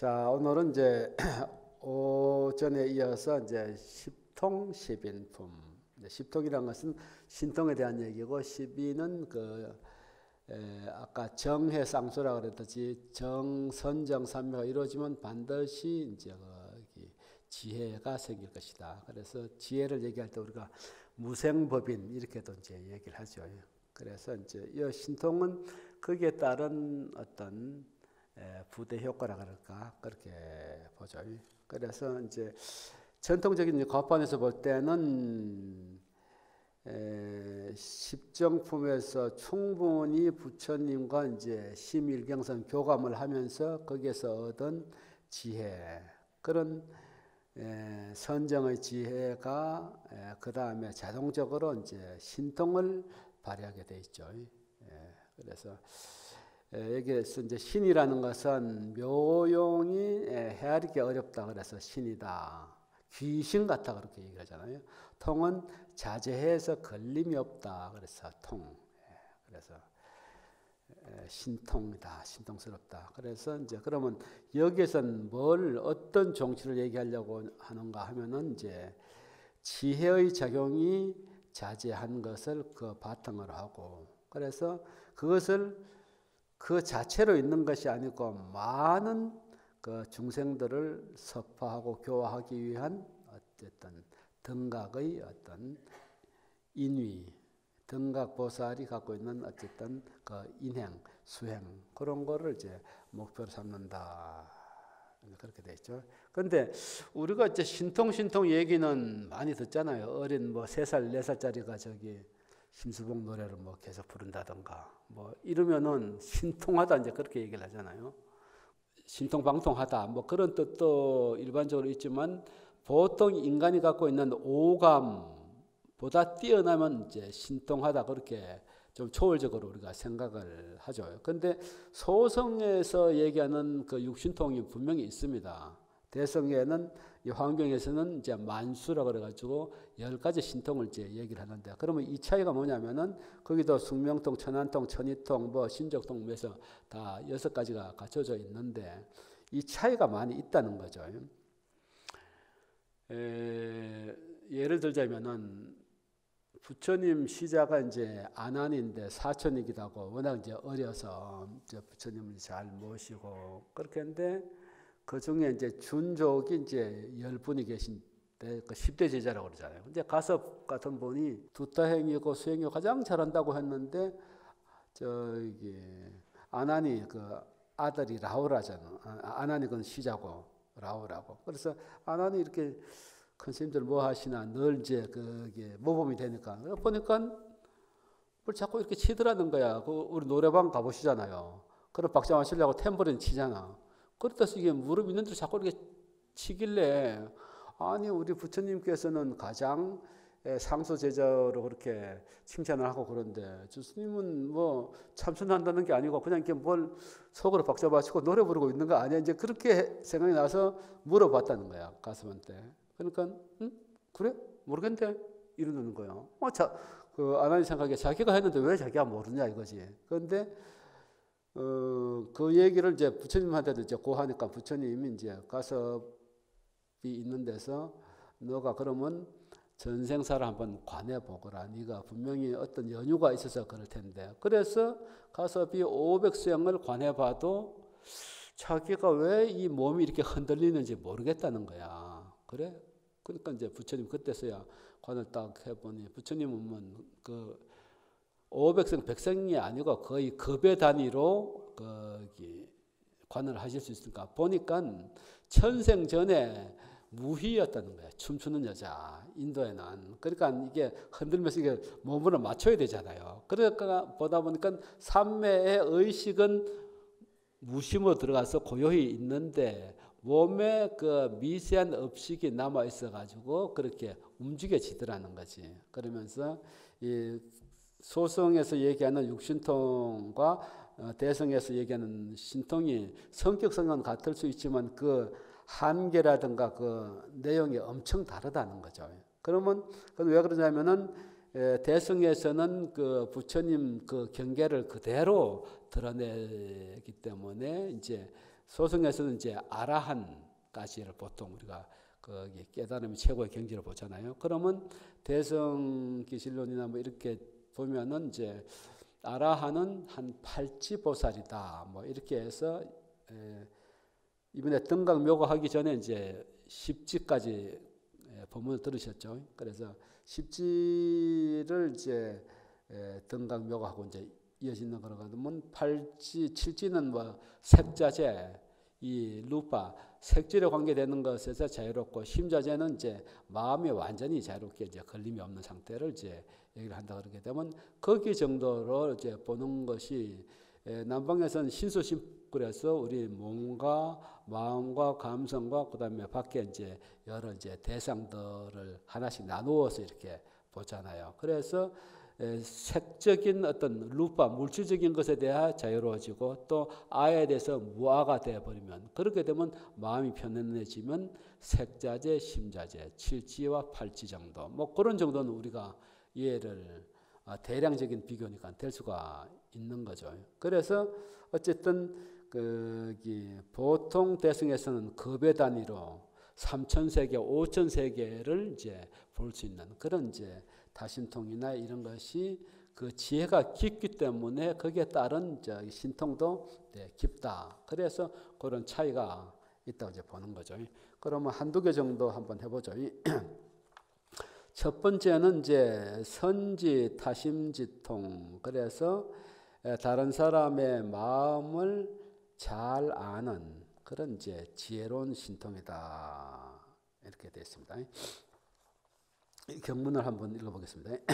자, 오늘은 이제 오전에 이어서 이제 십통 십인품. 십통이라는 것은 신통에 대한 얘기고, 십인은 아까 정해상수라 그랬듯이 정선정 삼매가 이루어지면 반드시 이제 지혜가 생길 것이다. 그래서 지혜를 얘기할 때 우리가 무생법인 이렇게도 이제 얘기를 하죠. 그래서 이제 이 신통은 거기에 따른 어떤 부대 효과라 그럴까 그렇게 보죠. 그래서 이제 전통적인 거판에서 볼 때는 십정품에서 충분히 부처님과 이제 심일경선 교감을 하면서 거기에서 얻은 지혜, 그런 선정의 지혜가 그 다음에 자동적으로 이제 신통을 발휘하게 돼 있죠. 그래서 여기에서 이제 신이라는 것은 묘용이 헤아리기 어렵다 그래서 신이다. 귀신 같다 그렇게 얘기하잖아요. 통은 자제해서 걸림이 없다 그래서 통. 그래서 신통이다, 신통스럽다. 그래서 이제 그러면 여기에서는 어떤 종치를 얘기하려고 하는가 하면은 이제 지혜의 작용이 자제한 것을 그 바탕으로 하고, 그래서 그것을 그 자체로 있는 것이 아니고 많은 그 중생들을 섭화하고 교화하기 위한 어쨌든 등각의 어떤 인위, 등각보살이 갖고 있는 어쨌든 그 인행, 수행 그런 거를 이제 목표로 삼는다. 그렇게 돼 있죠. 그런데 우리가 이제 신통 얘기는 많이 듣잖아요. 어린 3살, 4살짜리가 저기 심수봉 노래를 계속 부른다던가 이러면은 신통하다 이제 그렇게 얘기를 하잖아요. 신통방통하다 그런 뜻도 일반적으로 있지만 보통 인간이 갖고 있는 오감보다 뛰어나면 이제 신통하다 그렇게 좀 초월적으로 우리가 생각을 하죠. 그런데 소성에서 얘기하는 그 육신통이 분명히 있습니다. 대성에는 이 환경에서는 이제 만수라 그래가지고 10가지 신통을 이제 얘기를 하는데, 그러면 이 차이가 뭐냐면은 거기도 숙명통, 천안통, 천이통, 신적통 해서 다 6가지가 갖춰져 있는데 이 차이가 많이 있다는 거죠. 예를 들자면은 부처님 시자가 이제 아난인데 사촌이기도 하고 워낙 이제 어려서 이제 부처님을 잘 모시고 그렇게 했는데 그 중에 이제 준족이 이제 10분이 계신데 그 10대 제자라고 그러잖아요. 근데 가섭 같은 분이 두타행이고 수행이 가장 잘한다고 했는데 저기 아난이 그 아들이 라오라잖아. 아난이 그건 시자고 라오라고. 그래서 아난이 이렇게 큰 스님들 뭐 하시나 늘 이제 그게 모범이 되니까 보니까 뭘 자꾸 이렇게 치더라는 거야. 우리 노래방 가보시잖아요. 그럼 박자 맞추려고 탬버린 치잖아. 그렇다서 이게 무릎 있는 대로 자꾸 이렇게 치길래, 아니 우리 부처님께서는 가장 상수 제자로 그렇게 칭찬을 하고 그런데 주스님은 참선한다는 게 아니고 그냥 이렇게 뭘 속으로 박자 맞추고 노래 부르고 있는 거 아니야? 이제 그렇게 생각이 나서 물어봤다는 거야, 가슴한테. 그러니까 그래? 모르겠는데 이러는 거예요. 그 아나니 생각에 자기가 했는데 왜 자기가 모르냐 이거지. 그런데 그 얘기를 이제 부처님한테도 이제 고하니까 부처님이 이제 가섭이 있는 데서 너가 그러면 전생사를 한번 관해보거라. 네가 분명히 어떤 연유가 있어서 그럴 텐데. 그래서 가섭이 500수행을 관해봐도 자기가 왜 이 몸이 이렇게 흔들리는지 모르겠다는 거야. 그래? 그러니까 이제 부처님 그때서야 관을 딱 해보니 부처님은 그 500생, 100생이 아니고 거의 급의 단위로 관을 하실 수 있으니까 보니까 천생 전에 무희였다는 거예요. 춤추는 여자, 인도에는. 그러니까 이게 흔들면서 이게 몸으로 맞춰야 되잖아요. 그러니까 보다 보니까 삼매의 의식은 무심으로 들어가서 고요히 있는데 몸에 그 미세한 업식이 남아 있어가지고 그렇게 움직여지더라는 거지. 그러면서 이 소성에서 얘기하는 육신통과 대성에서 얘기하는 신통이 성격성은 같을 수 있지만 그 한계라든가 그 내용이 엄청 다르다는 거죠. 그러면 왜 그러냐면은 대성에서는 그 부처님 그 경계를 그대로 드러내기 때문에 이제 소승에서는 이제 아라한까지를 보통 우리가 거기 깨달음이 최고의 경지를 보잖아요. 그러면 대성기실론이나 뭐 이렇게 보면은 이제 아라한은 한 팔지보살이다. 뭐 이렇게 해서 이번에 등각묘거하기 전에 이제 10지까지 법문을 들으셨죠. 그래서 10지를 이제 등각묘거하고 이제 이어지는 거라고 하면 8지, 7지는 뭐 색자재, 이 루파, 색질에 관계되는 것에서 자유롭고 심자재는 이제 마음이 완전히 자유롭게 이제 걸림이 없는 상태를 이제 얘기를 한다 그러게 되면 거기 정도로 이제 보는 것이 남방에서는 신수심굴에서 우리 몸과 마음과 감성과 그다음에 밖에 이제 여러 이제 대상들을 하나씩 나누어서 이렇게 보잖아요. 그래서 색적인 어떤 루파 물질적인 것에 대해 자유로워지고 또 아에 대해서 무아가 되어버리면 그렇게 되면 마음이 편안해지면 색자재, 심자재, 7지와 8지 정도 뭐 그런 정도는 우리가 이해를 대량적인 비교니까 될 수가 있는 거죠. 그래서 어쨌든 보통 대승에서는 급의 단위로 3,000세계, 5,000세계를 이제 볼 수 있는 그런 이제 다신통이나 이런 것이 그 지혜가 깊기 때문에 거기에 따른 신통도 깊다. 그래서 그런 차이가 있다고 이제 보는 거죠. 그러면 한두 개 정도 한번 해보죠. 첫 번째는 이제 선지 타심지통. 그래서 다른 사람의 마음을 잘 아는 그런 이제 지혜로운 신통이다. 이렇게 되어 있습니다. 경문을 한번 읽어보겠습니다.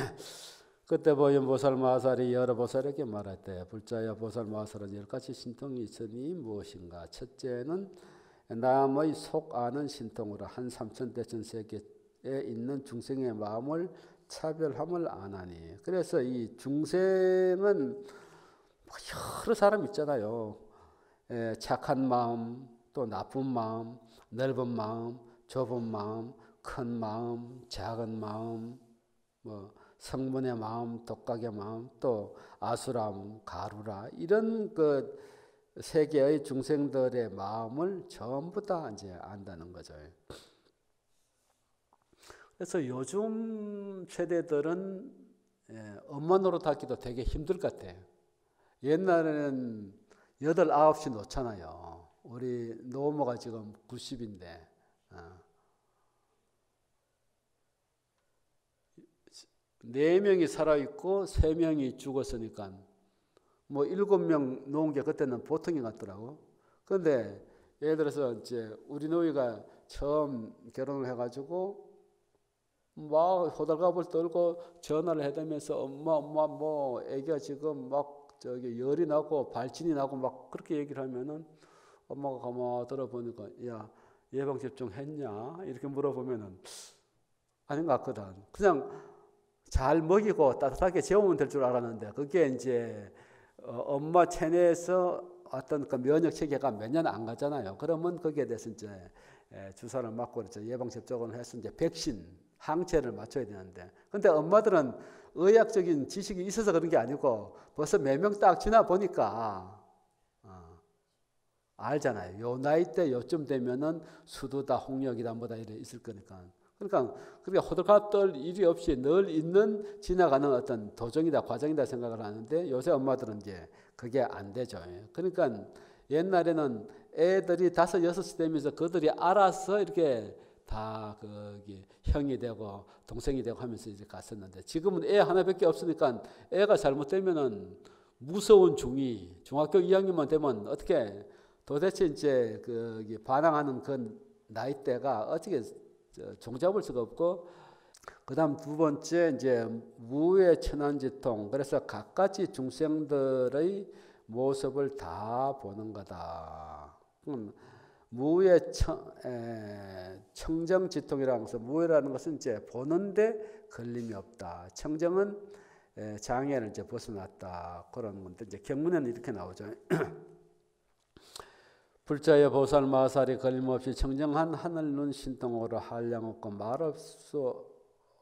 그때 보현보살 마하살이 여러 보살에게 말할 때 불자야 보살 마하살은 10가지 신통이 있으니 무엇인가? 첫째는 남의 속 아는 신통으로 한 3,000대천 세계에 있는 중생의 마음을 차별함을 아나니. 그래서 이 중생은 여러 사람 있잖아요. 착한 마음, 또 나쁜 마음, 넓은 마음, 좁은 마음, 큰 마음, 작은 마음, 뭐 성문의 마음, 독각의 마음, 또 아수람, 가루라 이런 그 세계의 중생들의 마음을 전부 다 이제 안다는 거죠. 그래서 요즘 세대들은 엄마 노릇하기도 되게 힘들 것 같아요. 옛날에는 8, 9시 놓잖아요. 우리 노모가 지금 90인데 4명이 살아있고 3명이 죽었으니까 뭐 7명 놓은 게 그때는 보통이 같더라고. 그런데 예를 들어서 이제 우리 노이가 처음 결혼을 해가지고 막 호들갑을 떨고 전화를 해대면서 엄마 뭐 애기가 지금 막 저기 열이 나고 발진이 나고 막 그렇게 얘기를 하면은 엄마가 가만히 들어보니까 야 예방접종 했냐 이렇게 물어보면은 아닌 것 같거든. 그냥 잘 먹이고 따뜻하게 재우면 될 줄 알았는데 그게 이제 엄마 체내에서 어떤 그 면역 체계가 몇 년 안 가잖아요. 그러면 거기에 대해서 이제 주사를 맞고 예방 접종을 해서 이제 백신 항체를 맞춰야 되는데, 근데 엄마들은 의학적인 지식이 있어서 그런 게 아니고 벌써 몇 명 딱 지나 보니까 알잖아요. 요 나이 때 요쯤 되면은 수두다 홍역이다 뭐다 이래 있을 거니까. 그러니까 호들갑 떨 일이 없이 늘 있는 지나가는 어떤 도정이다 과정이다 생각을 하는데 요새 엄마들은 이제 그게 안 되죠. 그러니까 옛날에는 애들이 5, 6살 되면서 그들이 알아서 이렇게 다 거기 형이 되고 동생이 되고 하면서 이제 갔었는데 지금은 애 하나밖에 없으니까 애가 잘못되면은 무서운 중2, 중학교 2학년만 되면 어떻게 도대체 이제 그 반항하는 그 나이대가 어떻게 종잡을 수가 없고, 그다음 두 번째 이제 무의 천안지통. 그래서 갖가지 중생들의 모습을 다 보는 거다. 무의 청정지통이라는 것은 무의라는 것은 이제 보는데 걸림이 없다. 청정은 장애를 이제 벗어났다. 그런 건데 이제 경문에는 이렇게 나오죠. 불자의 보살 마살이 걸림없이 청정한 하늘 눈 신통으로 한량 없고 말할 수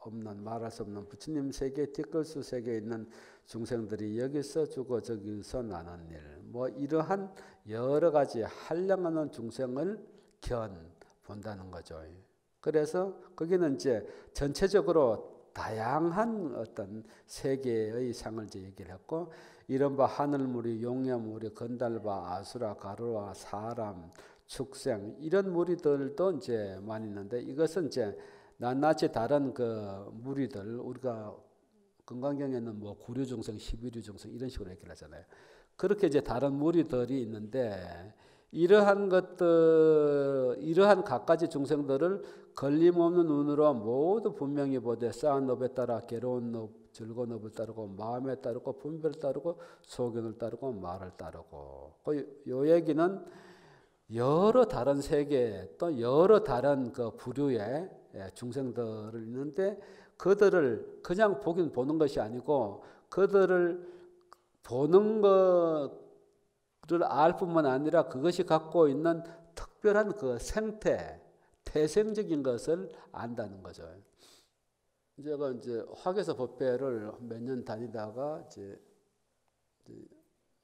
없는 말할 수 없는 부처님 세계 뒷걸수 세계에 있는 중생들이 여기서 죽어 저기서 나는 일, 뭐 이러한 여러 가지 한량하는 중생을 본다는 거죠. 그래서 거기는 이제 전체적으로 다양한 어떤 세계의 상을 이제 얘기를 했고, 이른바 하늘무리, 용야무리, 건달바, 아수라, 가루와 사람, 축생 이런 무리들도 이제 많이 있는데, 이것은 이제 낱낱이 다른 그 무리들, 우리가 금강경에는 뭐 구류중생, 11유중생 이런 식으로 얘기를 하잖아요. 그렇게 이제 다른 무리들이 있는데, 이러한 것들, 이러한 갖가지 중생들을 걸림없는 눈으로 모두 분명히 보되 쌓은 업에 따라 괴로운 업, 즐거운 업을 따르고 마음에 따르고 분별을 따르고 소견을 따르고 말을 따르고, 요 얘기는 여러 다른 세계 또 여러 다른 그 부류의 중생들을 있는데, 그들을 그냥 보는 것이 아니고 그들을 보는 것을 알 뿐만 아니라 그것이 갖고 있는 특별한 그 생태, 태생적인 것을 안다는 거죠. 제가 이제 화계사 법회를 몇 년 다니다가 이제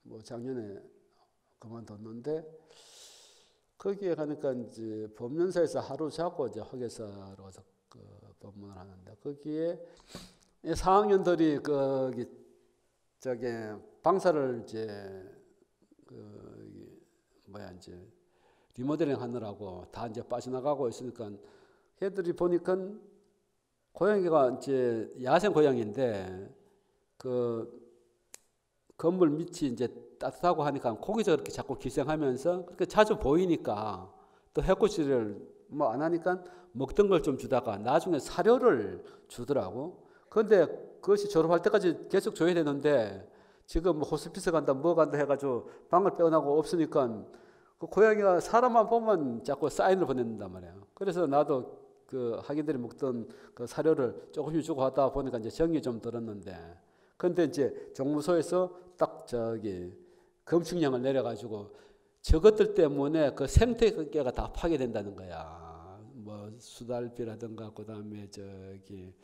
뭐 작년에 그만뒀는데, 거기에 가니까 이제 법륜사에서 하루 자고 이제 화계사로 가서 그 법문을 하는데, 거기에 4학년들이 거기 저기 방사를 이제 이제 리모델링 하느라고 다 이제 빠져나가고 있으니까, 걔들이 보니까 고양이가 이제 야생 고양이인데 그 건물 밑이 이제 따뜻하고 하니까 거기서 그렇게 자꾸 기생하면서 그렇게 자주 보이니까, 또 해코지를 뭐 안 하니까 먹던 걸 좀 주다가 나중에 사료를 주더라고. 그런데 그것이 졸업할 때까지 계속 줘야 되는데, 지금 뭐 호스피스 간다 뭐 간다 해가지고 방을 빼어나고 없으니까 그 고양이가 사람만 보면 자꾸 사인을 보낸단 말이에요. 그래서 나도 그 학인들이 먹던 그 사료를 조금씩 주고 하다 보니까 이제 정이 좀 들었는데, 근데 이제 종무소에서 딱 저기 검측량을 내려가지고 저것들 때문에 그 생태계가 다 파괴된다는 거야. 뭐 수달비라든가 그다음에 저기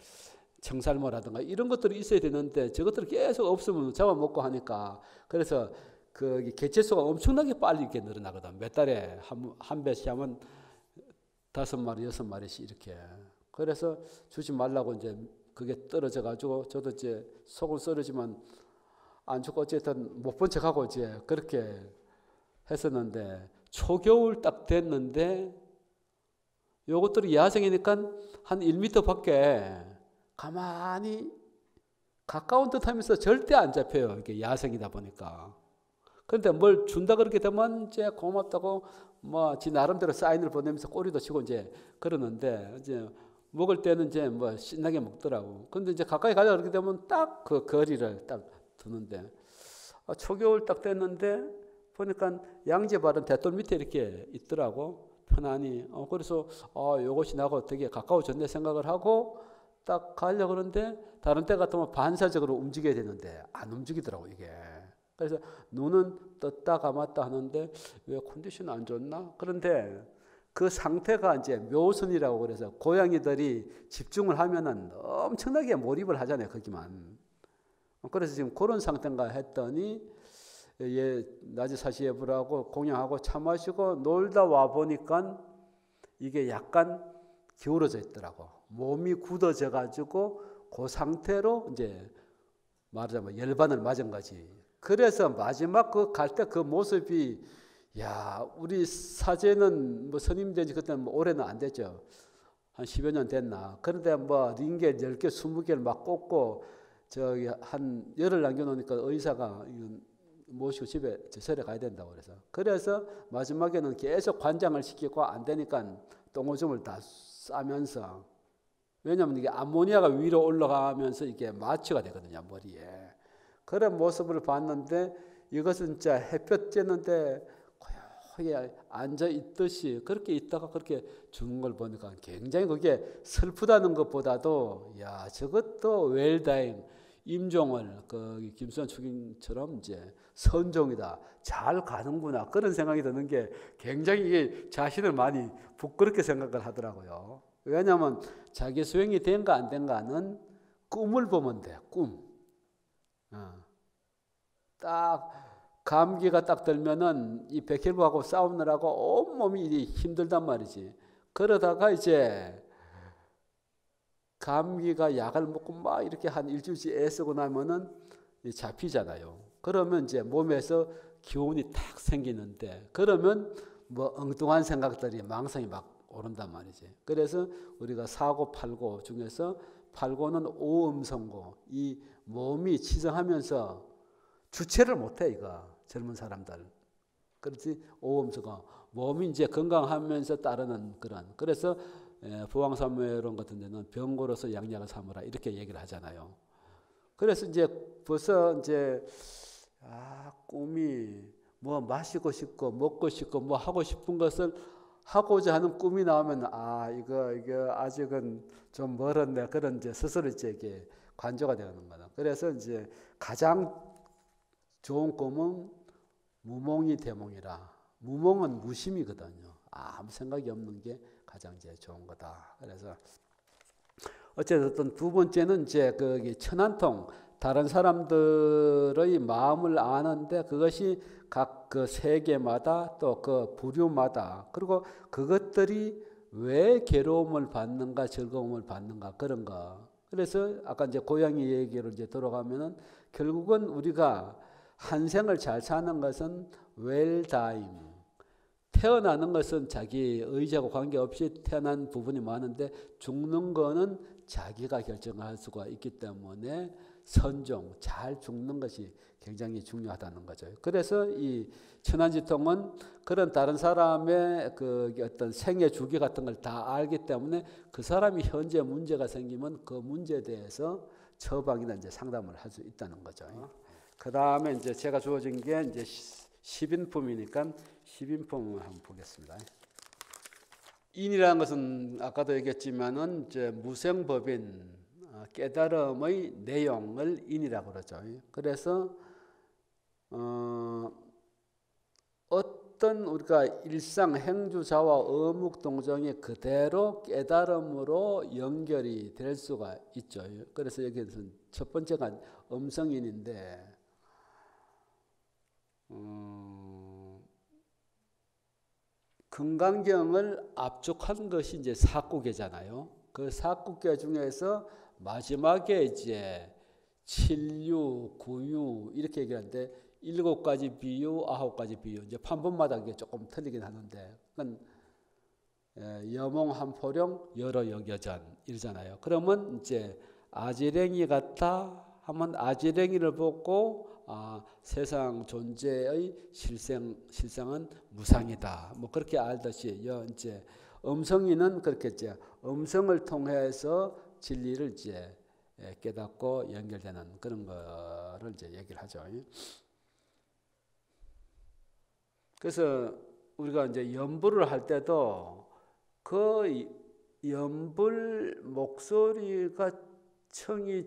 청살모라든가 이런 것들이 있어야 되는데, 저것들이 계속 없으면 잡아먹고 하니까, 그래서 그 개체수가 엄청나게 빨리 이렇게 늘어나거든. 몇 달에 한 배씩 하면 5마리, 6마리씩 이렇게. 그래서 주지 말라고 이제 그게 떨어져 가지고 저도 이제 속은 썰어지만 안 죽고 어쨌든 못 본 척하고 이제 그렇게 했었는데, 초겨울 딱 됐는데 요것들이 야생이니까 한 1m밖에 가만히 가까운 듯 하면서 절대 안 잡혀요. 이게 야생이다 보니까. 그런데 뭘 준다 그렇게 되면 이제 고맙다고 뭐 지 나름대로 사인을 보내면서 꼬리도 치고 이제 그러는데, 이제 먹을 때는 이제 뭐 신나게 먹더라고. 근데 이제 가까이 가자 그렇게 되면 딱 그 거리를 딱 두는데, 초겨울 딱 됐는데 보니까 양지발은 대돌 밑에 이렇게 있더라고. 편안히. 그래서 요것이 나하고 되게 가까워졌네 생각을 하고 딱 가려고 그러는데, 다른 때 같으면 반사적으로 움직여야 되는데 안 움직이더라고 이게. 그래서 눈은 떴다 감았다 하는데 왜 컨디션 안 좋나? 그런데 그 상태가 이제 묘선이라고 그래서 고양이들이 집중을 하면은 엄청나게 몰입을 하잖아요, 거기만. 그래서 지금 그런 상태인가 했더니, 낮에 사시예불하고 공양하고 차 마시고 놀다 와 보니까 이게 약간 기울어져 있더라고. 몸이 굳어져 가지고 그 상태로 이제 말하자면 열반을 맞은 거지. 그래서 마지막 그 갈 때 그 모습이, 야, 우리 사제는 뭐 스님 된지 그때는 뭐 올해는 안 됐죠. 한 10여 년 됐나. 그런데 뭐 링겔 10개, 20개를 막 꽂고 저기 한 열흘 남겨놓으니까 의사가 모시고 집에 절에 가야 된다고 그래서 마지막에는 계속 관장을 시키고 안 되니까 똥오줌을 다 싸면서, 왜냐하면 이게 암모니아가 위로 올라가면서 이게 마취가 되거든요, 머리에. 그런 모습을 봤는데, 이것은 진짜 햇볕 쬐는데 고요하게 앉아 있듯이 그렇게 있다가 그렇게 죽는 걸 보니까 굉장히 그게 슬프다는 것보다도, 야, 저것도 웰다잉, 임종을 그 김수환 추기처럼 이제 선종이다, 잘 가는구나, 그런 생각이 드는 게 굉장히 이게 자신을 많이 부끄럽게 생각을 하더라고요. 왜냐하면 자기 수행이 된가 안 된가는 꿈을 보면 돼. 꿈. 딱 감기가 딱 들면은 이 백혈구하고 싸우느라고 온몸이 힘들단 말이지. 그러다가 이제 감기가 약을 먹고 막 이렇게 한 일주일씩 애쓰고 나면은 잡히잖아요. 그러면 이제 몸에서 기운이 탁 생기는데, 그러면 뭐 엉뚱한 생각들이 망상이 막 오른단 말이지. 그래서 우리가 사고 팔고 중에서 팔고는 오음성고, 이 몸이 치성하면서 주체를 못해, 이거 젊은 사람들. 그렇지. 오음성고 몸이 이제 건강하면서 따르는 그런. 그래서 부왕삼매론 같은 데는 병고로서 양약을 삼으라 이렇게 얘기를 하잖아요. 그래서 이제 벌써 이제 꿈이 뭐 마시고 싶고 먹고 싶고 뭐 하고 싶은 것을 하고자 하는 꿈이 나오면 이거 아직은 좀 멀었네. 그런 이제 스스로 이제 관조가 되는 거다. 그래서 이제 가장 좋은 꿈은 무몽이 대몽이라. 무몽은 무심이거든요. 아무 생각이 없는 게 가장 이제 좋은 거다. 그래서 어쨌든 두 번째는 이제 그 천안통, 다른 사람들의 마음을 아는데 그것이 각 그 세계마다 또 그 부류마다, 그리고 그것들이 왜 괴로움을 받는가 즐거움을 받는가 그런 거. 그래서 아까 이제 고양이 얘기로 이제 돌아가면은 결국은 우리가 한 생을 잘 사는 것은 웰다임, 태어나는 것은 자기 의지하고 관계없이 태어난 부분이 많은데 죽는 거는 자기가 결정할 수가 있기 때문에 선종, 잘 죽는 것이 굉장히 중요하다는 거죠. 그래서 이 천안지통은 그런 다른 사람의 그 어떤 생애 주기 같은 걸 다 알기 때문에 그 사람이 현재 문제가 생기면 그 문제에 대해서 처방이나 이제 상담을 할 수 있다는 거죠. 그 다음에 이제 제가 주어진 게 이제 10인품이니까 10인품을 한번 보겠습니다. 인이라는 것은 아까도 얘기했지만은 이제 무생법인 깨달음의 내용을 인이라고 그러죠. 그래서 어떤 우리가 일상 행주자와 어묵동정이 그대로 깨달음으로 연결이 될 수가 있죠. 그래서 여기서 첫 번째가 음성인인데, 금강경을 압축한 것이 이제 사구계잖아요. 그 사구계 중에서 마지막에 이제 7유, 9유 이렇게 얘기하는데 7가지 비유, 9가지 비유. 이제 판본마다 이게 조금 틀리긴 하는데, 그건 여몽한포령 여러 역여전 이러잖아요. 그러면 이제 아지랭이 같다 하면 아지랭이를 보고 세상 존재의 실상은 무상이다. 뭐 그렇게 알듯이 이제 음성인은 그렇게 이제 음성을 통해서 진리를 이제 깨닫고 연결되는 그런 거를 이제 얘기를 하죠. 그래서 우리가 이제 연불을 할 때도 그 연불 목소리가 청이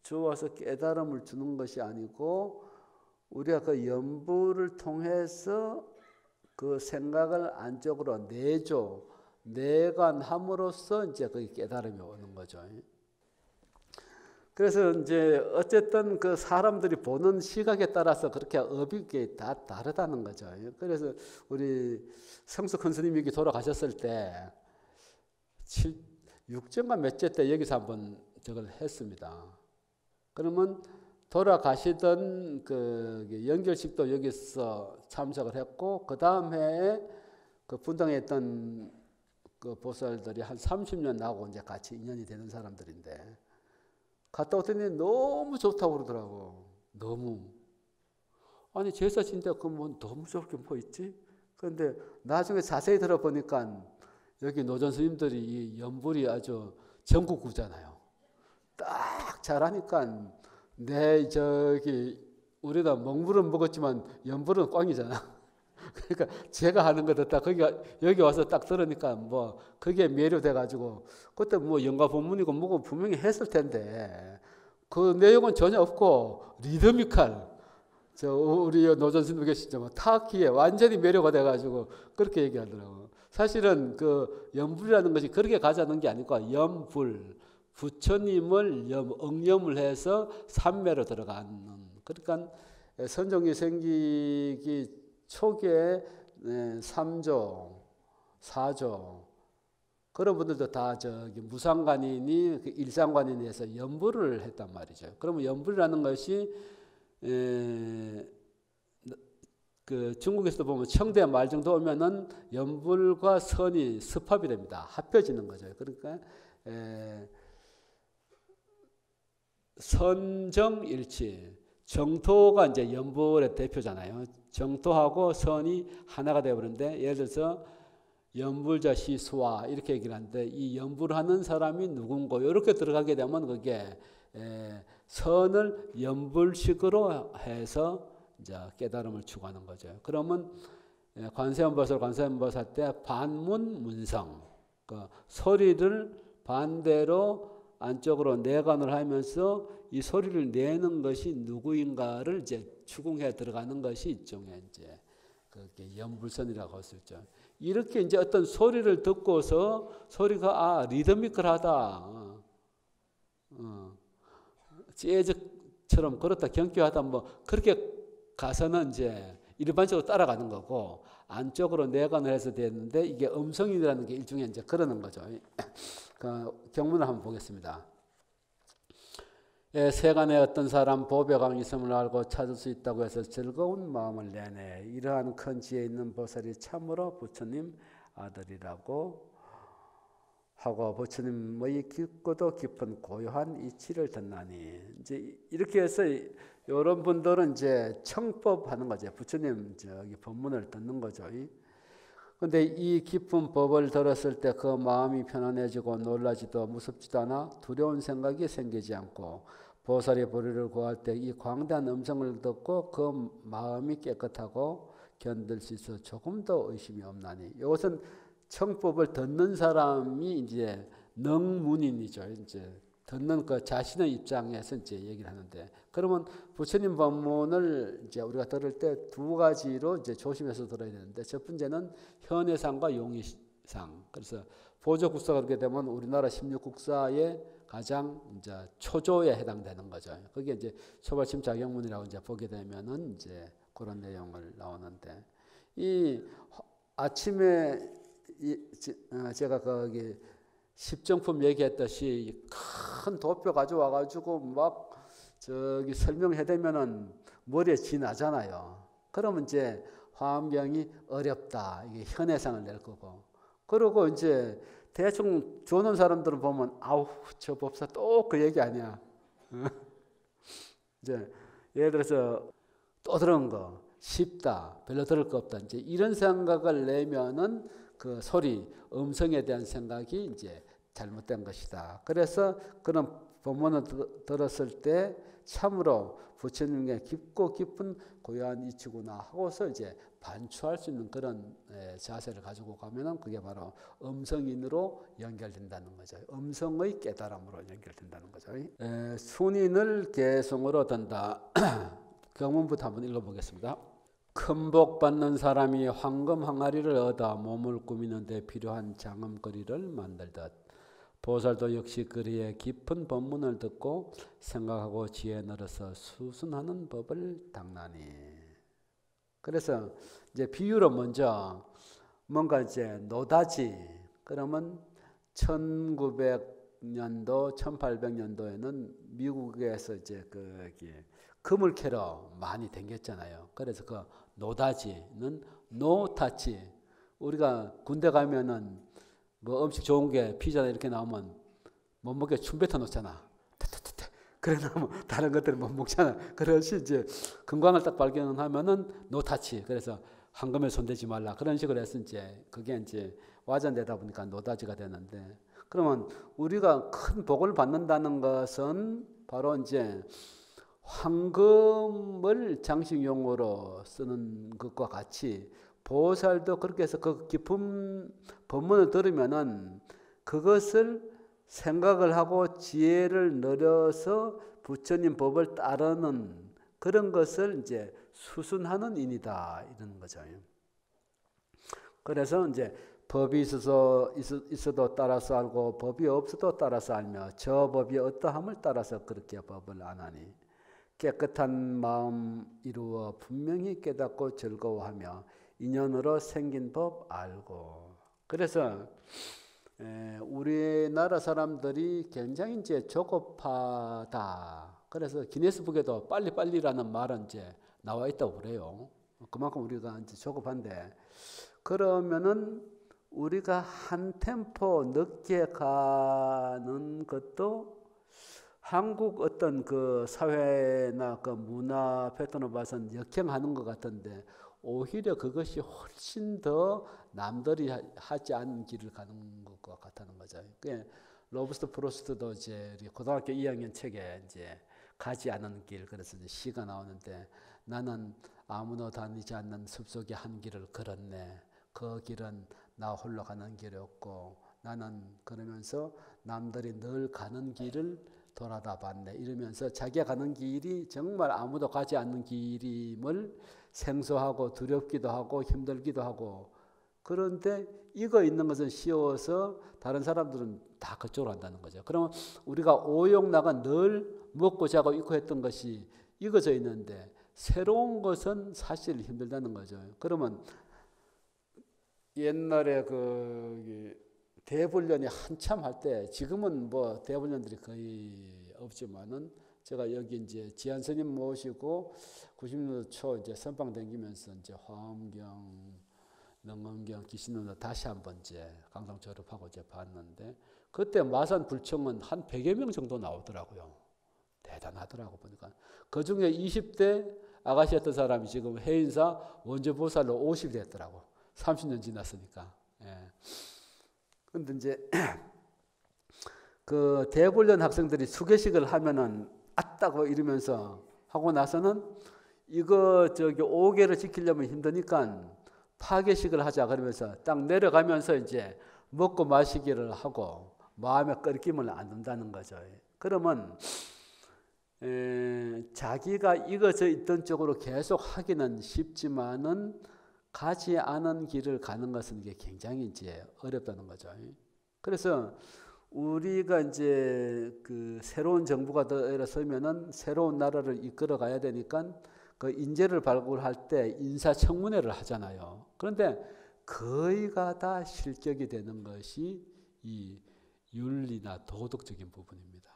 좋아서 깨달음을 주는 것이 아니고, 우리가 그 연불을 통해서 그 생각을 안쪽으로 내관함으로써 이제 그 깨달음이 오는 거죠. 그래서 이제 어쨌든 그 사람들이 보는 시각에 따라서 그렇게 업이 다 다르다는 거죠. 그래서 우리 성수 큰 스님이 여기 돌아가셨을 때 6제인가 몇제 때 여기서 한번 저걸 했습니다. 그러면 돌아가시던 그 연결식도 여기서 참석을 했고, 그 다음 해에 그 분당에 있던 그 보살들이 한 30년 나하고 이제 같이 인연이 되는 사람들인데, 갔다 왔더니 너무 좋다고 그러더라고. 너무. 아니 제사 진짜 그 뭐 너무 좋게 뭐 있지? 그런데 나중에 자세히 들어보니까 여기 노전 스님들이 이 연불이 아주 전국구잖아요. 딱 잘하니까 우리가 먹물은 먹었지만 연불은 꽝이잖아. 그러니까 제가 하는 거 듣다 여기 와서 딱 들으니까 뭐 그게 매료돼가지고, 그때 뭐 영가 본문이고 뭐고 분명히 했을 텐데 그 내용은 전혀 없고 리드미컬, 우리 노전 스님 계시지만 타악기에 완전히 매료가 돼가지고 그렇게 얘기하더라고. 사실은 그 염불이라는 것이 그렇게 가자는 게 아니고 염불, 부처님을 응념을 해서 삼매로 들어가는. 그러니까 선종이 생기기 초기에 3조, 4조 그런 분들도 다 저기 무상관인이 그 일상관인에서 염불을 했단 말이죠. 그러면 염불이라는 것이 그 중국에서도 보면 청대 말 정도 오면은 염불과 선이 습합이 됩니다. 합해지는 거죠. 그러니까 선정일치, 정토가 이제 염불의 대표잖아요. 정토하고 선이 하나가 되어버리는데, 예를 들어서 염불자 시수와 이렇게 얘기를 하는데, 이 염불하는 사람이 누군고 이렇게 들어가게 되면 그게 선을 염불식으로 해서 이제 깨달음을 추구하는 거죠. 그러면 관세음보살 때 반문문성, 그 소리를 반대로 안쪽으로 내관을 하면서 이 소리를 내는 것이 누구인가를 이제 추궁해 들어가는 것이 일종의 이제 그게 염불선이라고 할 수 있죠. 이렇게 이제 어떤 소리를 듣고서 소리가 리드미컬하다, 재즈처럼 그렇다, 경쾌하다, 뭐 그렇게 가서는 이제 일반적으로 따라가는 거고, 안쪽으로 내관을 해서 되는데 이게 음성이라는 게 일종의 이제 그러는 거죠. 그 경문을 한번 보겠습니다. 세간에 어떤 사람 보배강 있음을 알고 찾을 수 있다고 해서 즐거운 마음을 내네. 이러한 큰 지혜 있는 보살이 참으로 부처님 아들이라고 하고, 부처님의 깊고도 깊은 고요한 이치를 듣나니. 이제 이렇게 해서 이런 분들은 이제 청법하는 거죠. 부처님 저기 법문을 듣는 거죠. 근데 이 깊은 법을 들었을 때 그 마음이 편안해지고 놀라지도 무섭지도 않아 두려운 생각이 생기지 않고, 보살의 보리를 구할 때 이 광대한 음성을 듣고 그 마음이 깨끗하고 견딜 수 있어 조금도 의심이 없나니. 이것은 청법을 듣는 사람이 이제 능문인이죠. 이제 듣는 그 자신의 입장에서 이제 얘기를 하는데, 그러면 부처님 법문을 이제 우리가 들을 때 두 가지로 이제 조심해서 들어야 되는데, 첫 번째는 현해상과 용의상. 그래서 보조국사가 그렇게 되면 우리나라 16국사의 가장 이제 초조에 해당되는 거죠. 그게 이제 초발심 자경문이라고 이제 보게 되면은 이제 그런 내용을 나오는데, 이 아침에 제가 거기 십정품 얘기했듯이 큰 도표 가져와 가지고 막 저기 설명해대면은 머리에 지나잖아요. 그러면 이제 화엄경이 어렵다, 이게 현해상을 낼 거고, 그러고 이제 대충 주는 사람들은 보면 아우 저 법사 또 그 얘기 아니야. 이제 예를 들어서 또 들은 거 쉽다, 별로 들을 거 없다, 이제 이런 생각을 내면은 그 소리, 음성에 대한 생각이 이제 잘못된 것이다. 그래서 그런 법문을 들었을 때 참으로 부처님의 깊고 깊은 고요한 이치구나 하고서 이제 반추할 수 있는 그런 자세를 가지고 가면은 그게 바로 음성인으로 연결된다는 거죠. 음성의 깨달음으로 연결된다는 거죠. 순인을 개성으로 얻는다. 경문부터 한번 읽어보겠습니다. 큰 복 받는 사람이 황금 항아리를 얻어 몸을 꾸미는 데 필요한 장음거리를 만들듯, 보살도 역시 그리의 깊은 법문을 듣고 생각하고 지혜 늘어서 수순하는 법을 닦나니. 그래서 이제 비유로 먼저 뭔가 이제 노다지, 그러면 1900년도, 1800년도에는 미국에서 이제 금을 캐러 많이 댕겼잖아요. 그래서 그 노다지는 노타치. 우리가 군대 가면은 뭐 음식 좋은 게 피자나 이렇게 나오면 못 먹게 춤 뱉어 놓잖아. 그래 나면 다른 것들은 못 먹잖아. 그래서 이제 금광을 딱 발견하면은 노타치. 그래서 황금에 손대지 말라. 그런 식으로 해서 이제 그게 이제 와전되다 보니까 노다지가 되는데, 그러면 우리가 큰 복을 받는다는 것은 바로 이제 황금을 장식용으로 쓰는 것과 같이, 보살도 그렇게 해서 그 깊은 법문을 들으면은 그것을 생각을 하고 지혜를 늘려서 부처님 법을 따르는 그런 것을 이제 수순하는 인이다, 이러는 거죠. 그래서 이제 법이 있어도 따라서 알고 법이 없어도 따라서 알며 저 법이 어떠함을 따라서 그렇게 법을 안 하니 깨끗한 마음 이루어 분명히 깨닫고 즐거워하며 인연으로 생긴 법 알고. 그래서 우리나라 사람들이 굉장히 이제 조급하다. 그래서 기네스북에도 빨리빨리라는 말은 이제 나와 있다고 그래요. 그만큼 우리가 이제 조급한데, 그러면은 우리가 한 템포 늦게 가는 것도 한국 어떤 그 사회나 그 문화 패턴을 봐서는 역행하는 것 같은데, 오히려 그것이 훨씬 더 남들이 하지 않은 길을 가는 것 같다는 거죠. 로버스트 프로스트도 이제 고등학교 2학년 책에 이제 가지 않은 길, 그래서 이제 시가 나오는데, 나는 아무도 다니지 않는 숲속의 한 길을 걸었네. 그 길은 나 홀로 가는 길이었고, 나는 그러면서 남들이 늘 가는 길을 돌아다 봤네. 이러면서 자기가 가는 길이 정말 아무도 가지 않는 길임을 생소하고 두렵기도 하고 힘들기도 하고, 그런데 이거 있는 것은 쉬워서 다른 사람들은 다 그쪽으로 한다는 거죠. 그러면 우리가 오용나가 늘 먹고 자고 입고 했던 것이 익어져 있는데 새로운 것은 사실 힘들다는 거죠. 그러면 옛날에 그 대불련이 한참 할 때, 지금은 뭐 대불련들이 거의 없지만은, 제가 여기 이제 지한 스님 모시고 90년도 초 이제 선방 댕기면서 이제 화엄경, 능엄경, 기신론을 다시 한번 이제 강당 졸업하고 이제 봤는데, 그때 마산 불청은 한 100여 명 정도 나오더라고요. 대단하더라고 보니까. 그 중에 20대 아가씨였던 사람이 지금 해인사 원죄보살로 50이 됐더라고. 30년 지났으니까. 예. 근데 이제 그 대불련 학생들이 수계식을 하면은 아따고 이러면서 하고 나서는 이거 저기 5개를 지키려면 힘드니까 파괴식을 하자 그러면서 딱 내려가면서 이제 먹고 마시기를 하고 마음에 끓김을 안 든다는 거죠. 그러면 자기가 익어져 있던 쪽으로 계속 하기는 쉽지만은 가지 않은 길을 가는 것은 이게 굉장히 이제 어렵다는 거죠. 그래서 우리가 이제 그 새로운 정부가 들어서면은 새로운 나라를 이끌어 가야 되니까 그 인재를 발굴할 때 인사청문회를 하잖아요. 그런데 거의가 다 실격이 되는 것이 이 윤리나 도덕적인 부분입니다.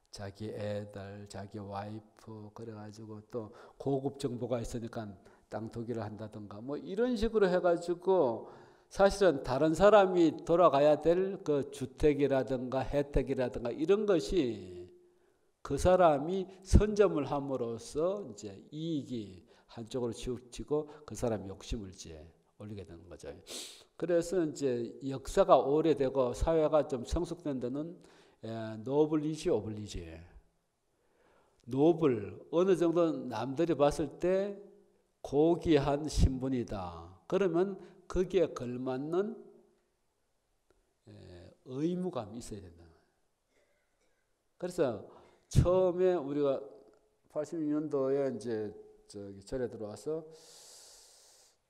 자기 애들, 자기 와이프, 그래가지고 또 고급 정보가 있으니까 땅 투기를 한다든가 뭐 이런 식으로 해가지고 사실은 다른 사람이 돌아가야 될 그 주택이라든가 혜택이라든가 이런 것이 그 사람이 선점을 함으로써 이제 이익이 한쪽으로 치우치고 그 사람 욕심을 이제 올리게 되는 거죠. 그래서 이제 역사가 오래되고 사회가 좀 성숙된 데는 노블리지 오블리지. 노블, 어느 정도 남들이 봤을 때 고귀한 신분이다. 그러면 거기에 걸맞는 의무감이 있어야 된다. 그래서 처음에 우리가 86년도에 이제 절에 들어와서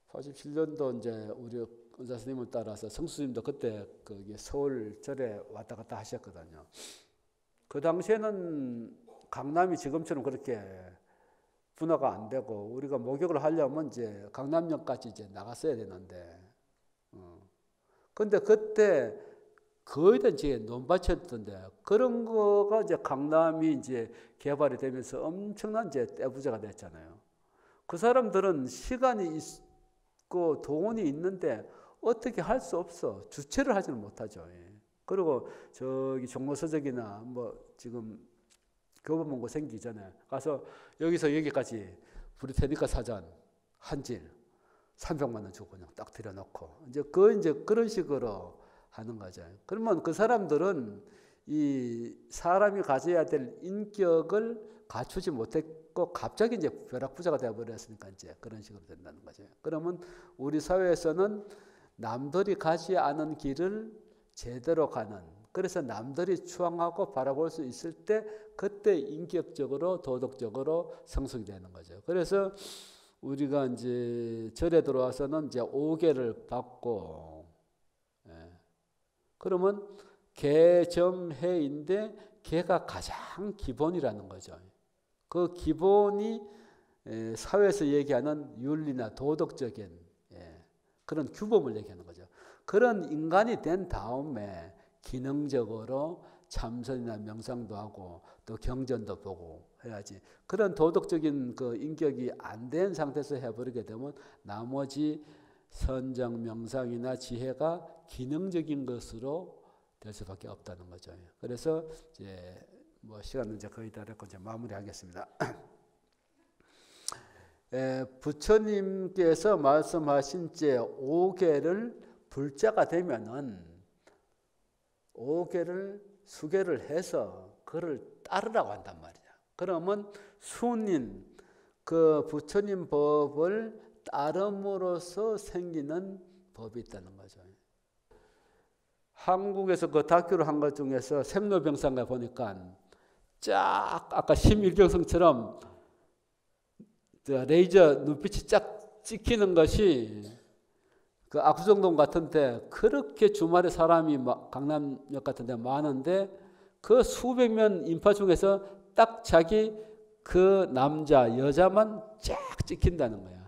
87년도 이제 우리 은사 스님을 따라서 성수님도 그때 거기 서울 절에 왔다 갔다 하셨거든요. 그 당시에는 강남이 지금처럼 그렇게 분화가 안 되고 우리가 목욕을 하려면 이제 강남역까지 이제 나갔어야 되는데, 근데 그때 거의 다 이제 논밭이었던데 그런 거가 이제 강남이 이제 개발이 되면서 엄청난 이제 떼부자가 됐잖아요. 그 사람들은 시간이 있고 돈이 있는데 어떻게 할 수 없어. 주체를 하지는 못하죠. 그리고 저기 종로서적이나 뭐 지금 교보문고 생기기 전에 가서 여기서 여기까지 브리테니카 사전 한 질 300만 원 주고 그냥 딱 들여놓고 이제 그런 식으로 하는 거죠. 그러면 그 사람들은 이 사람이 가져야 될 인격을 갖추지 못했고 갑자기 이제 벼락부자가 되어버렸으니까 이제 그런 식으로 된다는 거죠. 그러면 우리 사회에서는 남들이 가지 않은 길을 제대로 가는, 그래서 남들이 추앙하고 바라볼 수 있을 때 그때 인격적으로 도덕적으로 성숙이 되는 거죠. 그래서 우리가 이제 절에 들어와서는 이제 5개를 받고 그러면 개점해인데 개가 가장 기본이라는 거죠. 그 기본이 사회에서 얘기하는 윤리나 도덕적인 그런 규범을 얘기하는 거죠. 그런 인간이 된 다음에 기능적으로 참선이나 명상도 하고 또 경전도 보고 해야지. 그런 도덕적인 그 인격이 안 된 상태에서 해버리게 되면 나머지 선정 명상이나 지혜가 기능적인 것으로 될 수밖에 없다는 거죠. 그래서 이제 뭐 시간은 이제 거의 다 됐고 이제 마무리하겠습니다. 부처님께서 말씀하신 제 5개를 불자가 되면은 5개를 수개를 해서 그를 따르라고 한단 말이야. 그러면 순인 그 부처님 법을 따름으로써 생기는 법이 있다는 거죠. 한국에서 그 다큐를 한 것 중에서 생로병사인가 보니까 쫙 아까 심일경성처럼 레이저 눈빛이 쫙 찍히는 것이 그 압구정동 같은데 그렇게 주말에 사람이 강남역 같은데 많은데 그 수백 명 인파 중에서 딱 자기 그 남자 여자만 쫙 찍힌다는 거야.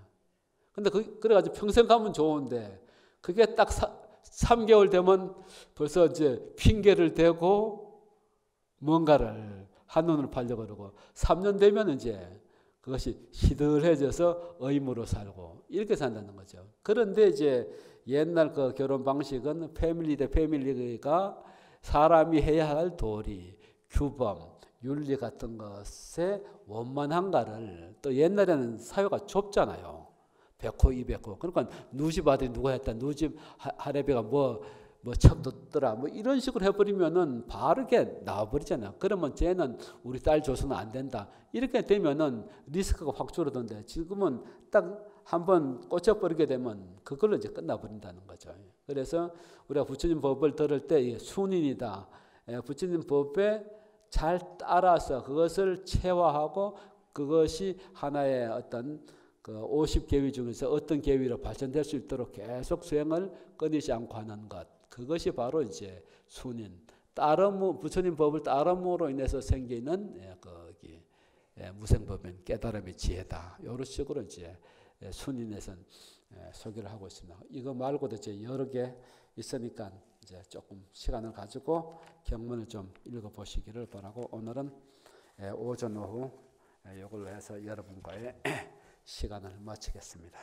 근데 그래가지고 평생 가면 좋은데 그게 딱 3개월 되면 벌써 이제 핑계를 대고 뭔가를 한눈을 팔려고 그러고 3년 되면 이제 그것이 시들해져서 의무로 살고 이렇게 산다는 거죠. 그런데 이제 옛날 그 결혼 방식은 패밀리 대 패밀리가 사람이 해야 할 도리, 규범, 윤리 같은 것에 원만한가를 또 옛날에는 사회가 좁잖아요. 100호, 200호. 그러니까 누 집 아들이 누가 했다. 누 집 할애비가 뭐 첩 뒀더라. 뭐 이런 식으로 해버리면은 바르게 나와버리잖아요. 그러면 쟤는 우리 딸 줘서는 안 된다. 이렇게 되면은 리스크가 확 줄어든데 지금은 딱 한번 꽂혀버리게 되면 그걸로 이제 끝나버린다는 거죠. 그래서 우리가 부처님 법을 들을 때 순인이다. 부처님 법에 잘 따라서 그것을 체화하고 그것이 하나의 어떤 그 50계위 중에서 어떤 계위로 발전될 수 있도록 계속 수행을 끊이지 않고 하는 것. 그것이 바로 이제 순인. 부처님 법을 따름으로 인해서 생기는 무생법인 깨달음의 지혜다. 이런 식으로 이제 순인에서는 소개를 하고 있습니다. 이거 말고도 이제 여러 개 있으니까 이제 조금 시간을 가지고 경문을 좀 읽어보시기를 바라고 오늘은 오전 오후 이걸로 해서 여러분과의 시간을 마치겠습니다.